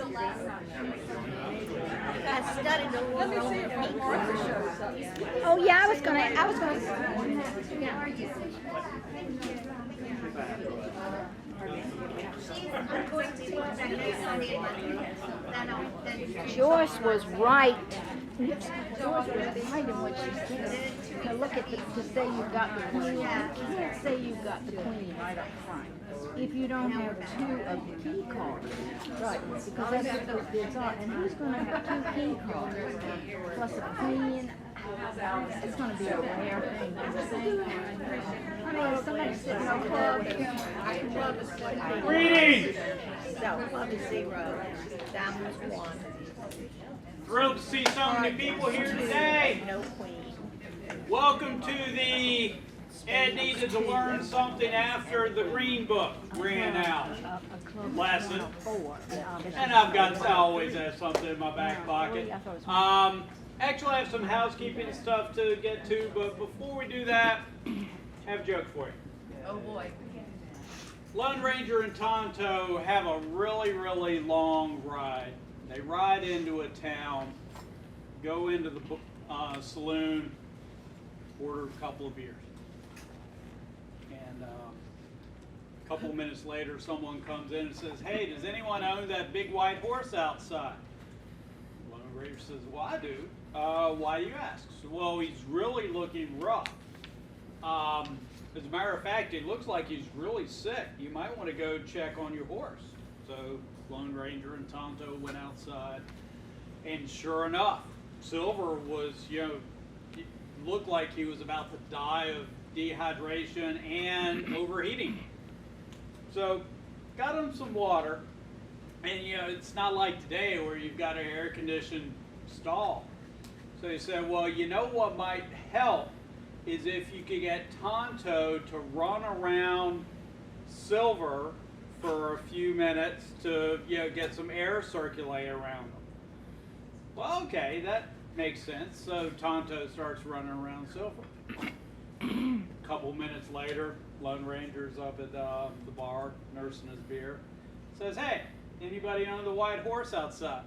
I studied the Let me see if Martha shows up. Oh yeah, I was gonna. Joyce was right. Joyce was right in what she said. To look at to say you've got the queen, you can't say you've got the queen right up front if you don't have two of the key cards. Right, because that's what those bids are. And who's going to have two key cards plus a queen? It's going to be a rare thing. I mean, somebody's sitting over there with Greetings! so, obviously, diamonds one. Thrilled to see so many people here today. No queen. Welcome to the Ed Needed to Learn Something After the Green Book ran out lesson. And I always have something in my back pocket. Actually, I have some housekeeping stuff to get to, but before we do that, I have a joke for you. Oh boy. Lone Ranger and Tonto have a really, really long ride. They ride into a town, go into the saloon, order a couple of beers. And a couple of minutes later, someone comes in and says, "Hey, does anyone own that big white horse outside?" Lone Ranger says, "Well, I do. Why do you ask?" So, "Well, he's really looking rough. As a matter of fact, it looks like he's really sick. You might want to go check on your horse." So Lone Ranger and Tonto went outside, and sure enough, Silver was, looked like he was about to die of dehydration and overheating. So got him some water, and it's not like today where you've got an air-conditioned stall. So he said, "Well, you know what might help is if you could get Tonto to run around Silver for a few minutes to get some air circulate around him." Well, okay, that makes sense. So Tonto starts running around Silver. A couple minutes later, Lone Ranger's up at the bar nursing his beer. Says, "Hey, anybody own the white horse outside?"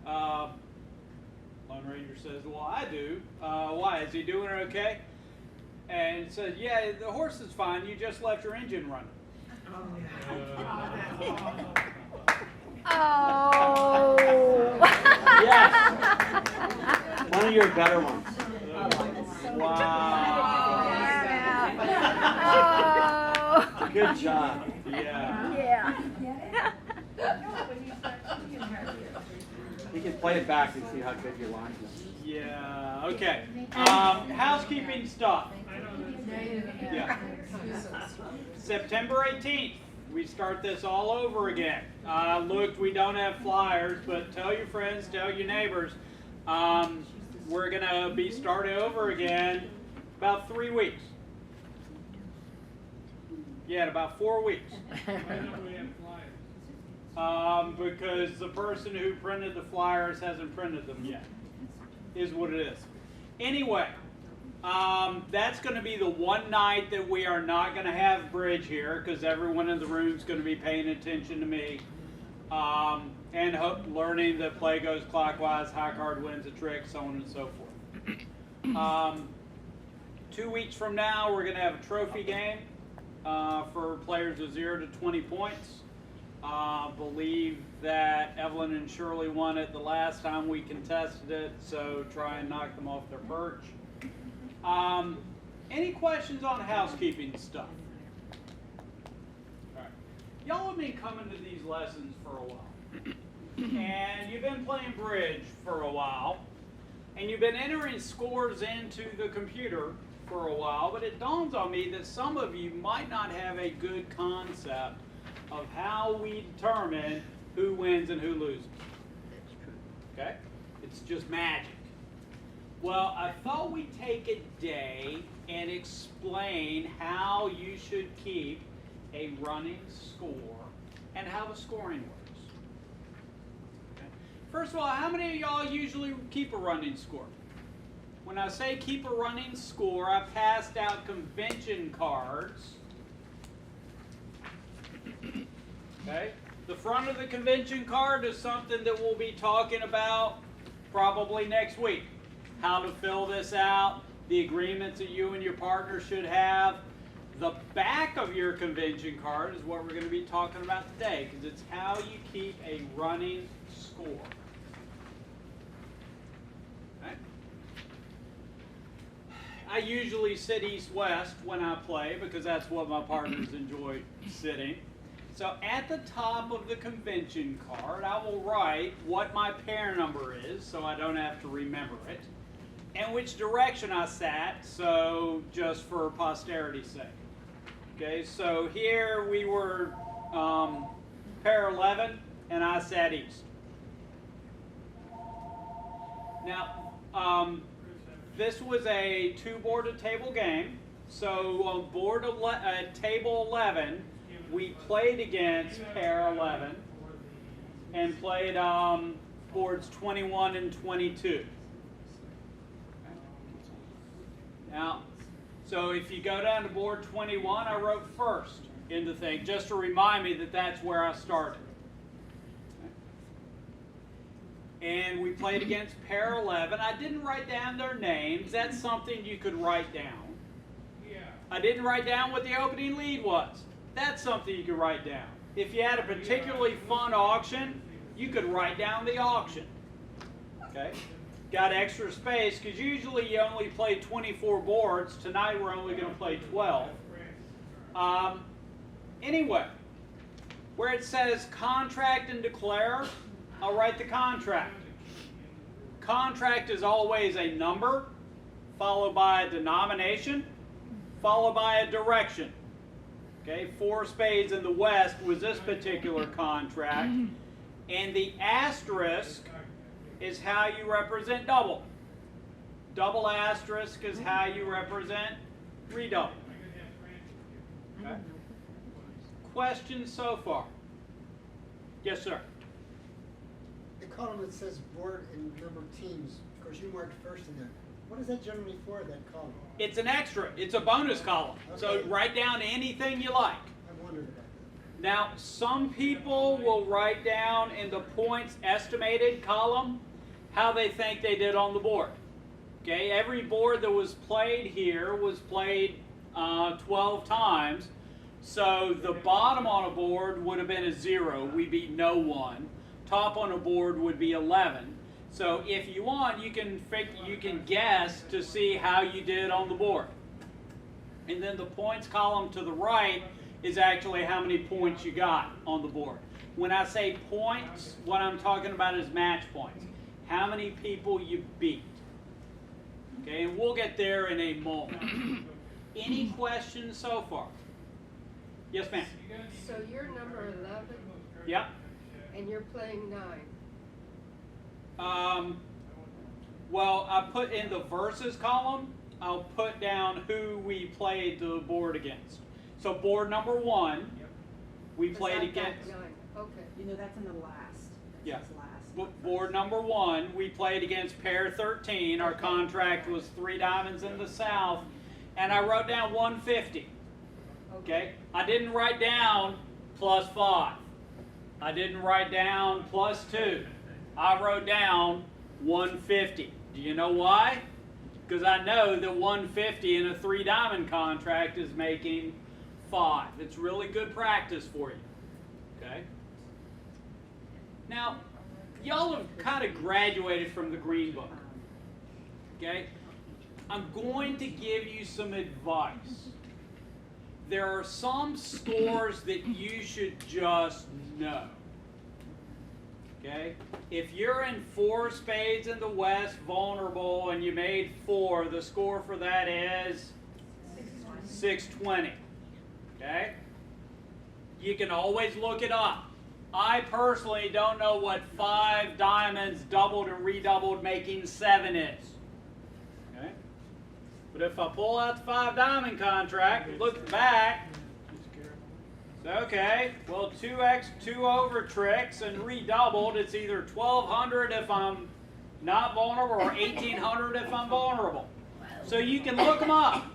Lone Ranger says, "Well, I do. Why? Is he doing okay?" And he says, "Yeah, the horse is fine. You just left your engine running." Oh. Yes. One of your better ones. Oh. Good job. Yeah. You can play it back and see how good your line is. Yeah. Okay. Housekeeping stuff. Yeah. September 18th, we start this all over again. Look, we don't have flyers, but tell your friends, tell your neighbors. We're going to be starting over again about 3 weeks. Yeah, in about 4 weeks. Because the person who printed the flyers hasn't printed them yet, is what it is. Anyway, that's going to be the one night that we are not going to have bridge here, because everyone in the room is going to be paying attention to me and learning that play goes clockwise, high card wins a trick, so on and so forth. 2 weeks from now, we're going to have a trophy game for players of 0 to 20 points. Believe that Evelyn and Shirley won it the last time we contested it, so try and knock them off their perch. Any questions on housekeeping stuff? All right. Y'all have been coming to these lessons for a while, and you've been playing bridge for a while, and you've been entering scores into the computer for a while, but it dawns on me that some of you might not have a good concept of how we determine who wins and who loses. Okay? It's just magic. Well, I thought we'd take a day and explain how you should keep a running score and how the scoring works. Okay? First of all, how many of y'all usually keep a running score? When I say keep a running score, I passed out convention cards. Okay? The front of the convention card is something that we'll be talking about probably next week. How to fill this out, the agreements that you and your partner should have. The back of your convention card is what we're going to be talking about today, because it's how you keep a running score. Okay? I usually sit east-west when I play because that's what my partners enjoy sitting. So at the top of the convention card, I will write what my pair number is so I don't have to remember it, and which direction I sat, so just for posterity's sake. Okay, so here we were pair 11, and I sat east. Now, this was a two-boarded table game. So on table 11, we played against pair 11 and played boards 21 and 22. Now, so if you go down to board 21, I wrote first in the thing, just to remind me that that's where I started. And we played against pair 11. I didn't write down their names. That's something you could write down. I didn't write down what the opening lead was. That's something you could write down. If you had a particularly fun auction, you could write down the auction. Okay? Got extra space, because usually you only play 24 boards. Tonight we're only going to play 12. Anyway, where it says contract and declare, I'll write the contract. Contract is always a number, followed by a denomination, followed by a direction. Okay, 4 spades in the west was this particular contract. And the asterisk is how you represent double. Double asterisk is how you represent redouble. Okay. Questions so far? Yes, sir. The column that says board and number of teams, of course you marked first in there. What is that generally for, that column? It's an extra. It's a bonus column. Okay. So write down anything you like. I wondered about that. Now, some people will write down in the points estimated column how they think they did on the board. Okay, every board that was played here was played 12 times. So the bottom on a board would have been a 0. We beat no one. Top on a board would be 11. So if you want, you can guess to see how you did on the board. And then the points column to the right is actually how many points you got on the board. When I say points, what I'm talking about is match points. How many people you beat. Okay, and we'll get there in a moment. Any questions so far? Yes, ma'am. So you're number 11 Yep. and you're playing 9. Well, I put in the versus column, I'll put down who we played the board against. So board number 1, we 'Cause played I've got against. 9. Okay. You know, that's in the last. Yeah. That's last. Board number 1, we played against pair 13. Our contract was 3 diamonds in the south, and I wrote down 150. Okay? I didn't write down plus 5. I didn't write down plus 2. I wrote down 150. Do you know why? Because I know that 150 in a 3 diamond contract is making 5. It's really good practice for you. Okay? Now, y'all have kind of graduated from the green book. Okay? I'm going to give you some advice. There are some scores that you should just know. Okay? If you're in 4 spades in the west, vulnerable, and you made 4, the score for that is 620. Okay? You can always look it up. I personally don't know what 5 diamonds doubled and redoubled making 7 is. Okay? But if I pull out the 5 diamond contract, look back, okay, well 2x, 2 over tricks and redoubled, it's either 1200 if I'm not vulnerable or 1800 if I'm vulnerable. So you can look them up.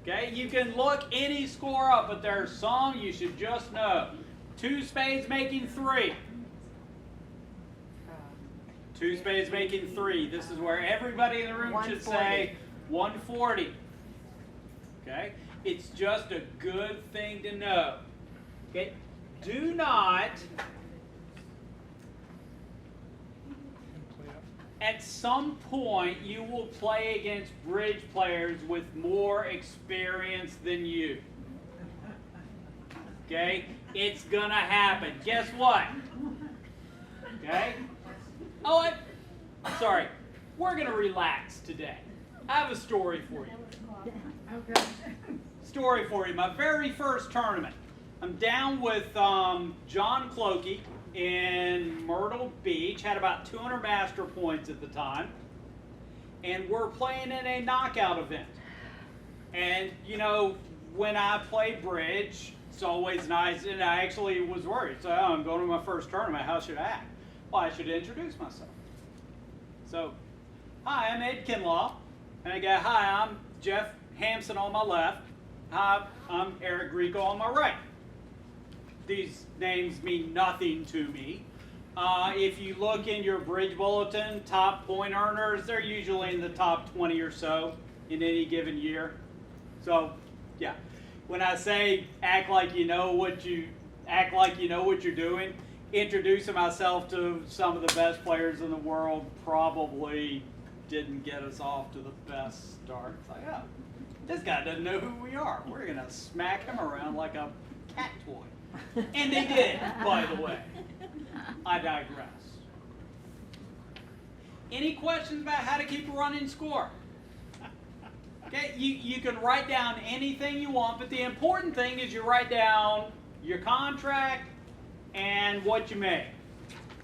Okay, you can look any score up, but there's some you should just know. 2 spades making 3. 2 spades making 3. This is where everybody in the room should say 140. Okay? It's just a good thing to know. Okay? Do not, at some point, you will play against bridge players with more experience than you. Okay? It's gonna happen. Guess what? Okay? Oh, sorry. We're gonna relax today. I have a story for you. Okay. Story for you. My very first tournament. I'm down with John Clokey in Myrtle Beach. Had about 200 master points at the time. And we're playing in a knockout event. And, you know, when I play bridge, it's always nice. And I actually was worried. So, I'm going to my first tournament. How should I act? Well, I should introduce myself. So, hi, I'm Ed Kinlaw. And I go, hi, I'm Jeff Hampson on my left. Hi, I'm Eric Grieco on my right. These names mean nothing to me. If you look in your bridge bulletin, top point earners, they're usually in the top 20 or so in any given year. So, yeah. When I say act like you know what you're doing, introducing myself to some of the best players in the world probably didn't get us off to the best start. It's like, oh, this guy doesn't know who we are. We're gonna smack him around like a cat toy. And they did, by the way. I digress. Any questions about how to keep a running score? Okay, you can write down anything you want, but the important thing is you write down your contract and what you made.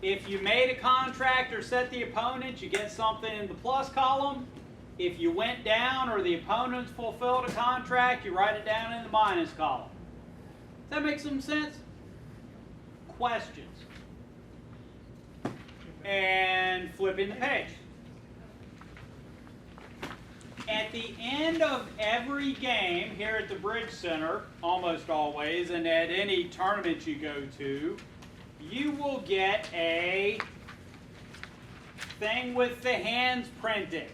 If you made a contract or set the opponent, you get something in the plus column. If you went down or the opponents fulfilled a contract, you write it down in the minus column. Does that make some sense? Questions? And flipping the page. At the end of every game here at the Bridge Center, almost always, and at any tournament you go to, you will get a thing with the hands printed.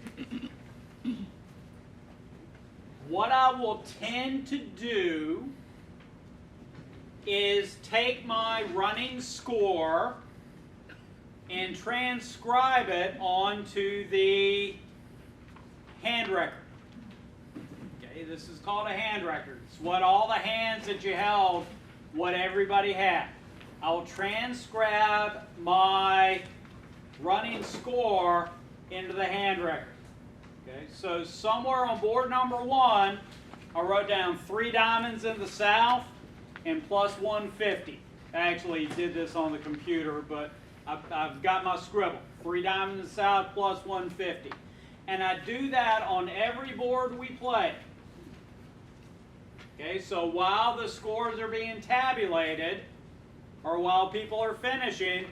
What I will tend to do is take my running score and transcribe it onto the hand record. Okay, this is called a hand record. It's what all the hands that you held, what everybody had. I'll transcribe my running score into the hand record. Okay, so somewhere on board number 1, I wrote down 3 diamonds in the south and plus 150. I actually did this on the computer, but I've got my scribble. 3 diamonds in the south plus 150. And I do that on every board we play. Okay, so while the scores are being tabulated, or while people are finishing,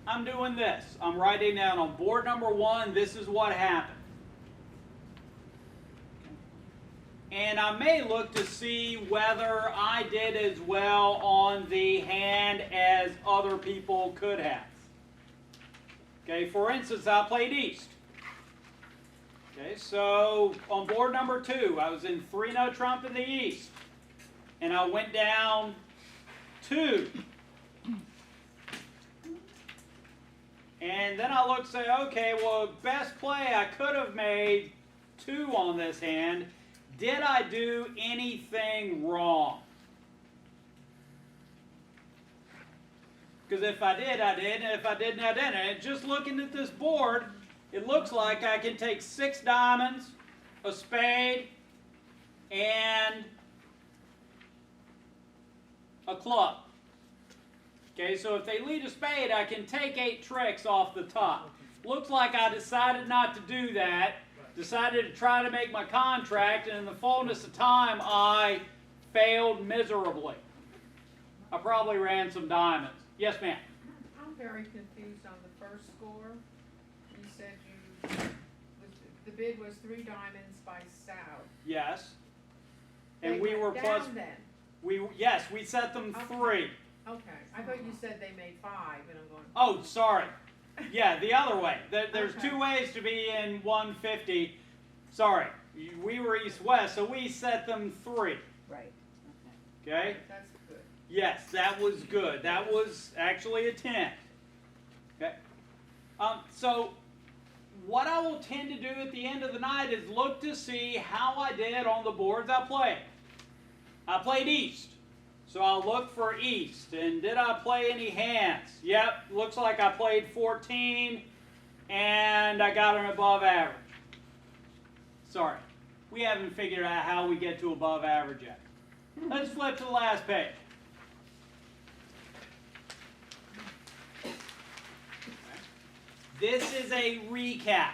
I'm doing this. I'm writing down on board number 1, this is what happened. And I may look to see whether I did as well on the hand as other people could have. Okay, for instance, I played East. Okay, so on board number 2, I was in 3-no trump in the East. And I went down 2. And then I look and say, okay, well, best play, I could have made 2 on this hand. Did I do anything wrong? Because if I did, I did. And if I didn't, I didn't. And just looking at this board, it looks like I can take 6 diamonds, a spade, and a club. Okay, so if they lead a spade, I can take 8 tricks off the top. Looks like I decided not to do that. Decided to try to make my contract, and in the fullness of time, I failed miserably. I probably ran some diamonds. Yes, ma'am? I'm very confused on the first score. You said the bid was 3 diamonds by south. Yes. They And we went were down plus. then. We set them 3. Okay, I thought you said they made 5, and I'm going, Oh, sorry. Yeah, the other way. There's Okay. 2 ways to be in 150. Sorry, we were east-west, so we set them 3. Right. Okay? that's good. Yes, that was good. That was actually a 10. Okay. So what I will tend to do at the end of the night is look to see how I did on the boards I played. I played east, so I'll look for east. And did I play any hands? Yep, looks like I played 14, and I got an above average. Sorry, we haven't figured out how we get to above average yet. Let's flip to the last page. This is a recap.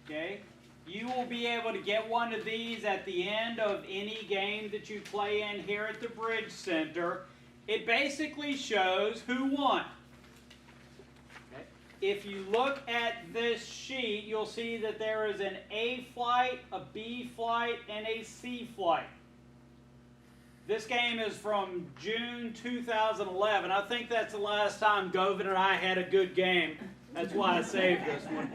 Okay? You will be able to get one of these at the end of any game that you play in here at the Bridge Center. It basically shows who won. Okay? If you look at this sheet, you'll see that there is an A flight, a B flight, and a C flight. This game is from June 2011. I think that's the last time Govan and I had a good game. That's why I saved this one.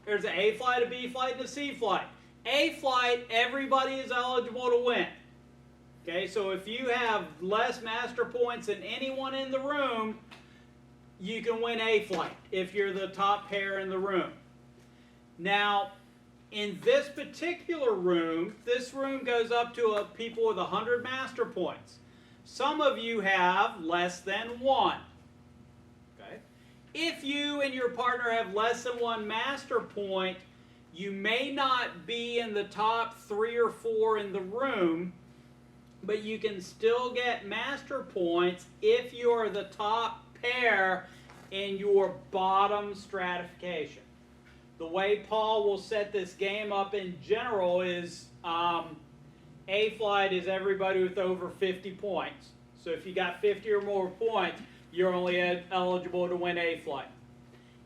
There's an A flight, a B flight, and a C flight. A flight, everybody is eligible to win. Okay, so if you have less master points than anyone in the room, you can win A flight if you're the top pair in the room. Now, in this particular room, this room goes up to people with 100 master points. Some of you have less than 1. Okay? If you and your partner have less than 1 master point, you may not be in the top 3 or 4 in the room, but you can still get master points if you are the top pair in your bottom stratification. The way Paul will set this game up in general is A flight is everybody with over 50 points. So if you got 50 or more points, you're only eligible to win A flight.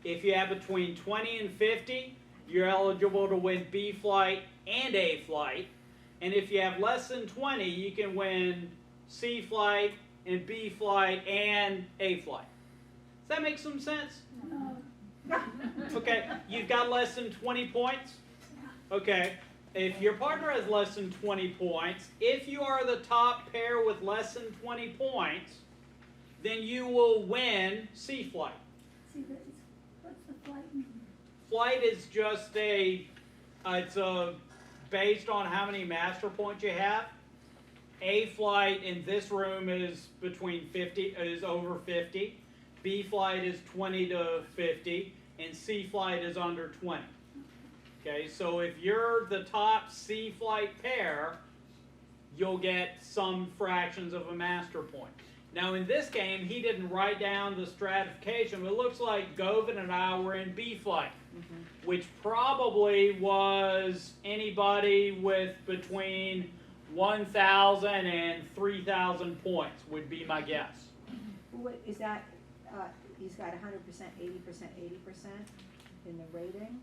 If you have between 20 and 50, you're eligible to win B flight and A flight. And if you have less than 20, you can win C flight and B flight and A flight. Does that make some sense? Okay, you've got less than 20 points? Okay, if your partner has less than 20 points, if you are the top pair with less than 20 points, then you will win C flight. What's the flight mean? Flight is just it's based on how many master points you have. A flight in this room is over 50. B flight is 20 to 50, and C flight is under 20. Okay, so if you're the top C flight pair, you'll get some fractions of a master point. Now in this game, he didn't write down the stratification, but it looks like Govan and I were in B flight, which probably was anybody with between 1,000 and 3,000 points would be my guess. What, is that, he's got 100%, 80%, 80% in the rating?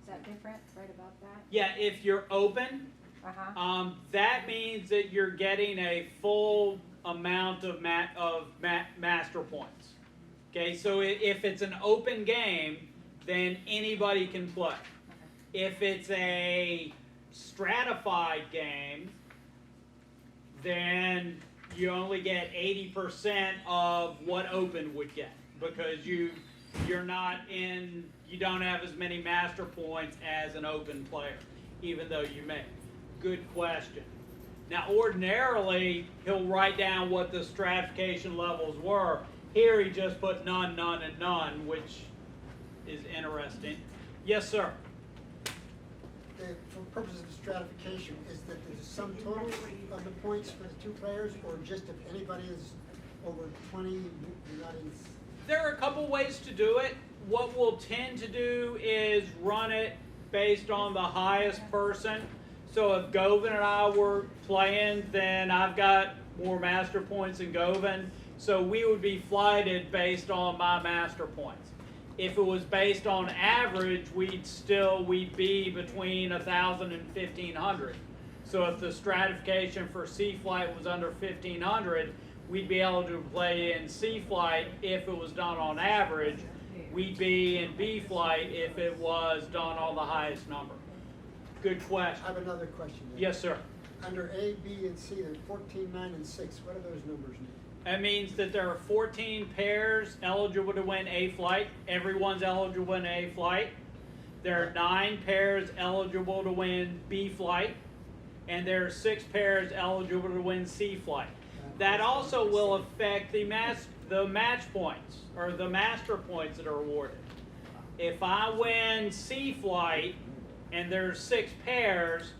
Is that different, right about that? Yeah, if you're open, that means that you're getting a full amount of master points. Okay, so if it's an open game, then anybody can play. If it's a stratified game, then you only get 80% of what open would get, because you don't have as many master points as an open player, even though you may. Good question. Now ordinarily he'll write down what the stratification levels were. Here he just put none, none, and none, which is interesting. Yes, sir. For purposes of stratification, is that the sum total of the points for the two players, or just if anybody is over 20, you're not in? There are a couple ways to do it. What we'll tend to do is run it based on the highest person. So if Govan and I were playing, then I've got more master points than Govan. So we would be flighted based on my master points. If it was based on average, we'd be between 1,000 and 1,500. So if the stratification for C flight was under 1500, we'd be able to play in C flight if it was done on average. We'd be in B flight if it was done on the highest number. Good question. I have another question. then. Yes, sir. Under A, B, and C, there's 14, 9, and 6. What do those numbers mean? That means that there are 14 pairs eligible to win A flight. Everyone's eligible to win A flight. There are 9 pairs eligible to win B flight. And there are 6 pairs eligible to win C flight. That also will affect the match points, or the master points that are awarded. If I win C flight and there's 6 pairs,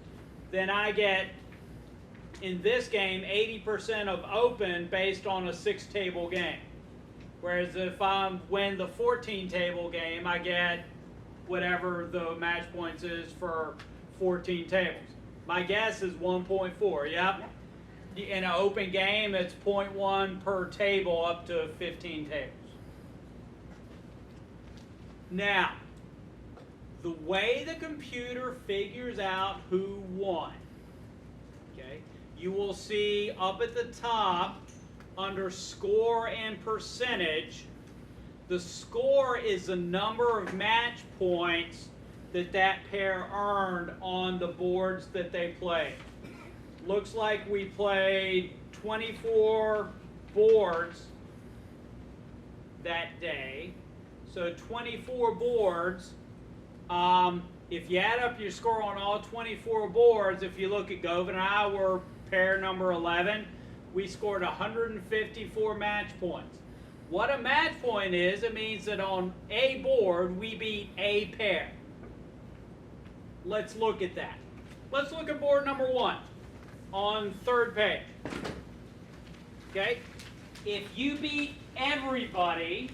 then I get, in this game, 80% of open based on a 6-table game. Whereas if I win the 14-table game, I get whatever the match points is for 14 tables. My guess is 1.4, yep. In an open game, it's 0.1 per table up to 15 tables. Now, the way the computer figures out who won, okay, you will see up at the top under score and percentage, the score is the number of match points that pair earned on the boards that they played. Looks like we played 24 boards that day. So 24 boards. If you add up your score on all 24 boards, if you look at Govin and I, we're pair number 11. We scored 154 match points. What a match point is, it means that on a board, we beat a pair. Let's look at that. Let's look at board number 1 on 3rd page. Okay? If you beat everybody,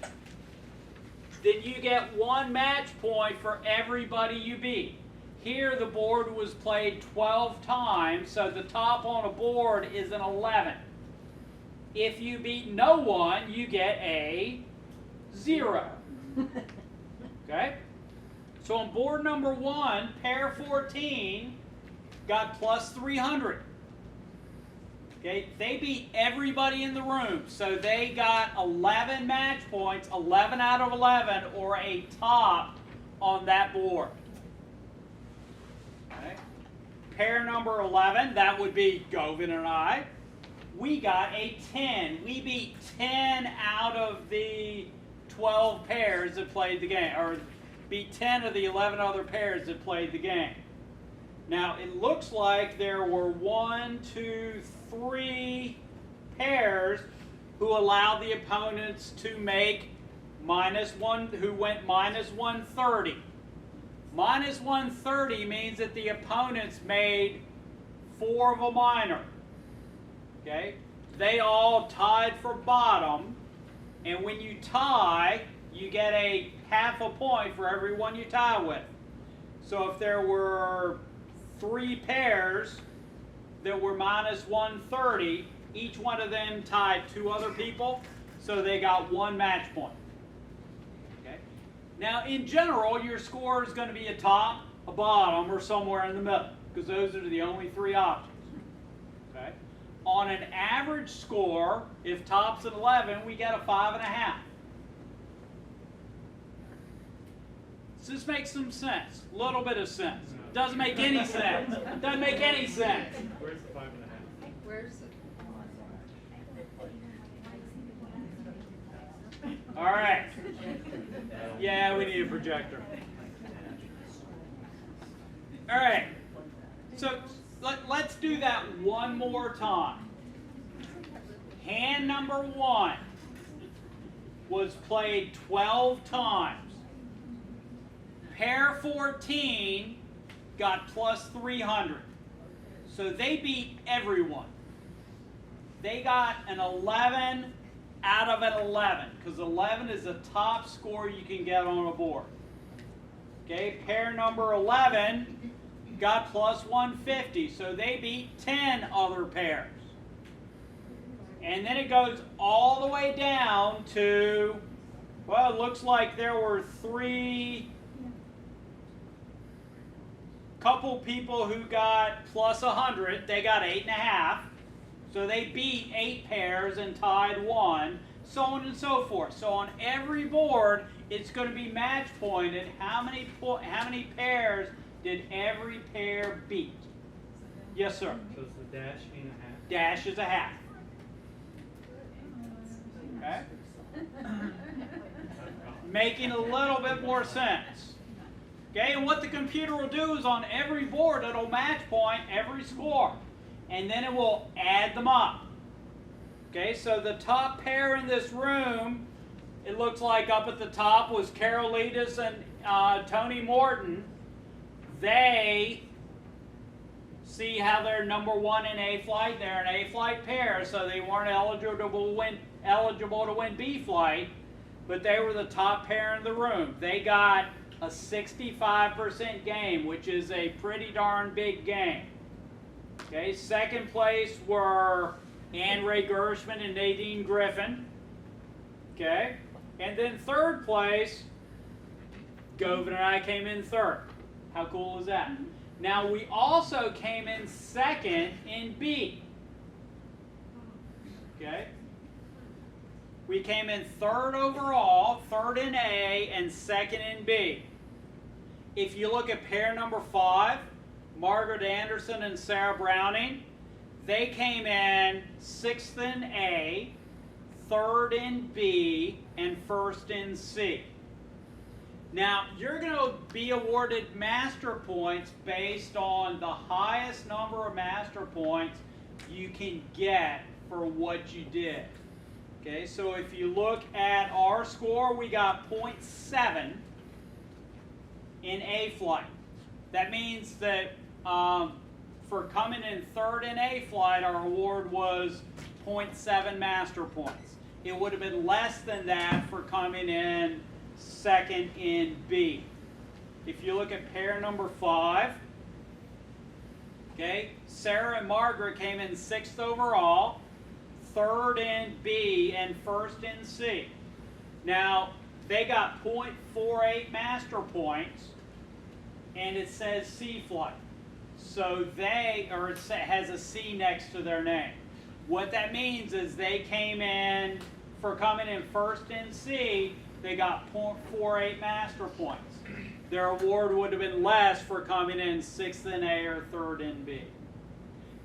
then you get 1 match point for everybody you beat. Here the board was played 12 times, so the top on a board is an 11. If you beat no one, you get a 0. Okay? So on board number 1, pair 14 got plus 300. Okay? They beat everybody in the room, so they got 11 match points, 11 out of 11, or a top on that board. Okay? Pair number 11, that would be Govin and I. We got a 10. We beat 10 out of the 12 pairs that played the game, or beat 10 of the 11 other pairs that played the game. Now, it looks like there were 1, 2, 3 pairs who allowed the opponents to make -1, who went -130. -130 means that the opponents made 4 of a minor. Okay? They all tied for bottom, and when you tie, you get a half a point for every one you tie with. So if there were 3 pairs that were -130, each one of them tied 2 other people, so they got 1 match point. Okay? Now, in general, your score is going to be a top, a bottom, or somewhere in the middle, because those are the only 3 options. Okay? On an average score, if top's at 11, we get a 5.5. Does this make some sense? A little bit of sense. Doesn't make any sense. Doesn't make any sense. Where's the 5.5? Where's it? All right. Yeah, we need a projector. All right. So let's do that one more time. Hand number 1 was played 12 times. Pair 14 got plus 300. So they beat everyone. They got an 11 out of an 11, because 11 is the top score you can get on a board. Okay, pair number 11 got plus 150, so they beat 10 other pairs. And then it goes all the way down to, well, it looks like there were 3 couple people who got plus 100. They got 8.5. So they beat 8 pairs and tied 1, so on and so forth. So on every board, it's going to be match pointed. How many pairs did every pair beat? Yes, sir. So it's the dash being a half. Dash is a half. Okay? Making a little bit more sense. Okay, and what the computer will do is on every board, it'll match point every score. And then it will add them up. Okay, so the top pair in this room, it looks like up at the top was Carolitas and Tony Morton. They see how they're number 1 in A flight. They're an A flight pair, so they weren't eligible to win B flight, but they were the top pair in the room. They got a 65% game, which is a pretty darn big game. Okay, second place were Ann Ray Gershman and Nadine Griffin. Okay, and then third place, Govin and I came in third. How cool is that? Now we also came in second in B. Okay, we came in third overall, third in A, and second in B. If you look at pair number 5, Margaret Anderson and Sarah Browning, they came in 6th in A, 3rd in B, and 1st in C. Now, you're going to be awarded master points based on the highest number of master points you can get for what you did. Okay, so if you look at our score, we got 0.7 in A flight. That means that for coming in 3rd in A flight, our award was 0.7 master points. It would have been less than that for coming in 2nd in B. If you look at pair number 5, okay, Sarah and Margaret came in 6th overall, 3rd in B, and 1st in C. Now, they got 0.48 master points, and it says C flight. So it has a C next to their name. What that means is they came in, for coming in 1st in C, they got 0.48 master points. Their award would have been less for coming in 6th in A or 3rd in B.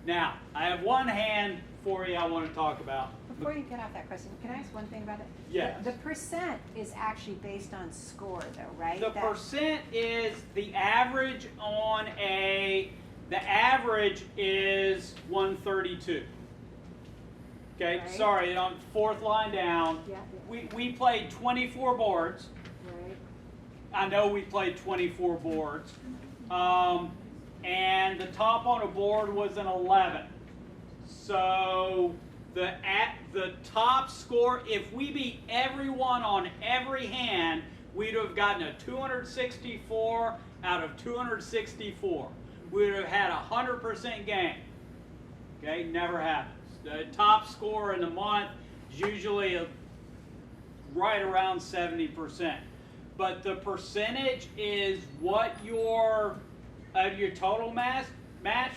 Now, I have one hand for you I want to talk about. Before you get off that question, can I ask one thing about it? Yes. The percent is actually based on score, though, right? The percent is the average on the average is 132. Okay, Right. sorry, on 4th line down. Yeah. We played 24 boards. Right. I know we played 24 boards. And the top on a board was an 11. So the top score, if we beat everyone on every hand, we'd have gotten a 264 out of 264. We would have had a 100% game. Okay, never happens. The top score in the month is usually right around 70%. But the percentage is what your total match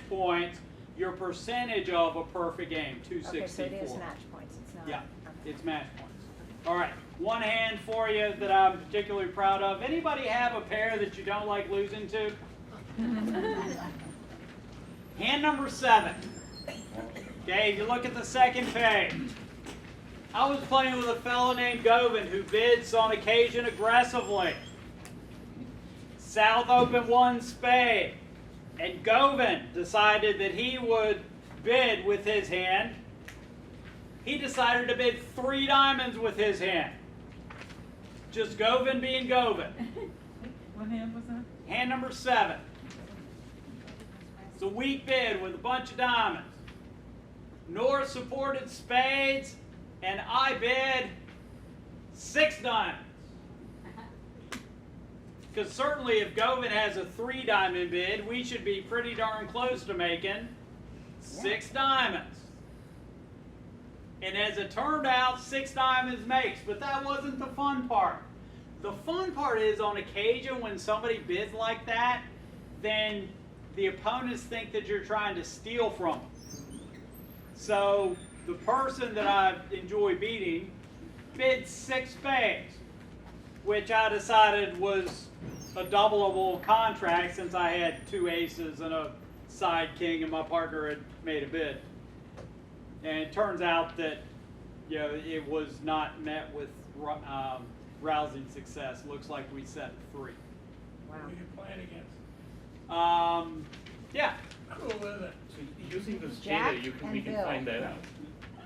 points, your percentage of a perfect game, 264. Okay, so it is match points. It's not. Yeah, okay. it's match points. All right, one hand for you that I'm particularly proud of. Anybody have a pair that you don't like losing to? Hand number 7. Okay, if you look at the second page. I was playing with a fellow named Govin who bids on occasion aggressively. South Open 1 spade. And Govin decided that he would bid with his hand. He decided to bid 3 diamonds with his hand. Just Govin being Govin. What hand was that? Hand number 7. It's a weak bid with a bunch of diamonds. Nora supported spades, and I bid 6 diamonds. Because certainly if Govin has a 3 diamond bid, we should be pretty darn close to making 6 diamonds. And as it turned out, 6 diamonds makes, but that wasn't the fun part. The fun part is on occasion when somebody bids like that, then the opponents think that you're trying to steal from them. So the person that I enjoy beating bid 6 spades, which I decided was a doubleable contract since I had 2 aces and a side king and my partner had made a bid. And it turns out that, you know, it was not met with rousing success. Looks like we set 3. Who are you playing against? Yeah. Who was it? So using this Jack data, we and can Bill. find that out.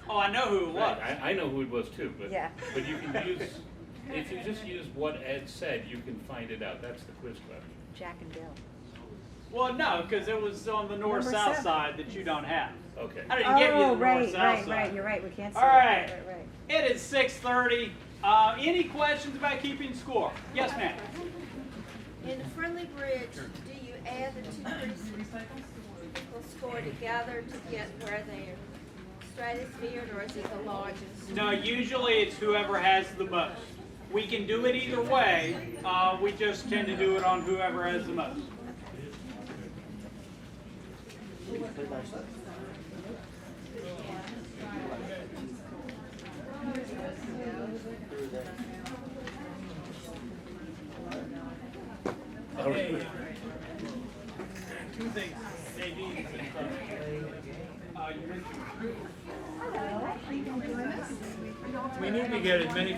Oh, I know who it was. Right, I know who it was too, but, Yeah. but you can use, if you just use what Ed said, you can find it out. That's the quiz question. Jack and Bill. Well, no, because it was on the north-south Number 7. side that you don't have. Okay. I didn't give you the right, north-south right, side. right, you're right, we can't see All it. right. Right. It is 6:30. Any questions about keeping score? Yes, ma'am. In the friendly bridge, do you add the 2 equal score together to get where they're stratosphered, or is it the largest? No, usually it's whoever has the most. We can do it either way. We just tend to do it on whoever has the most. Hey, 2 things. JD. Hello, are you gonna join us? We need to get as many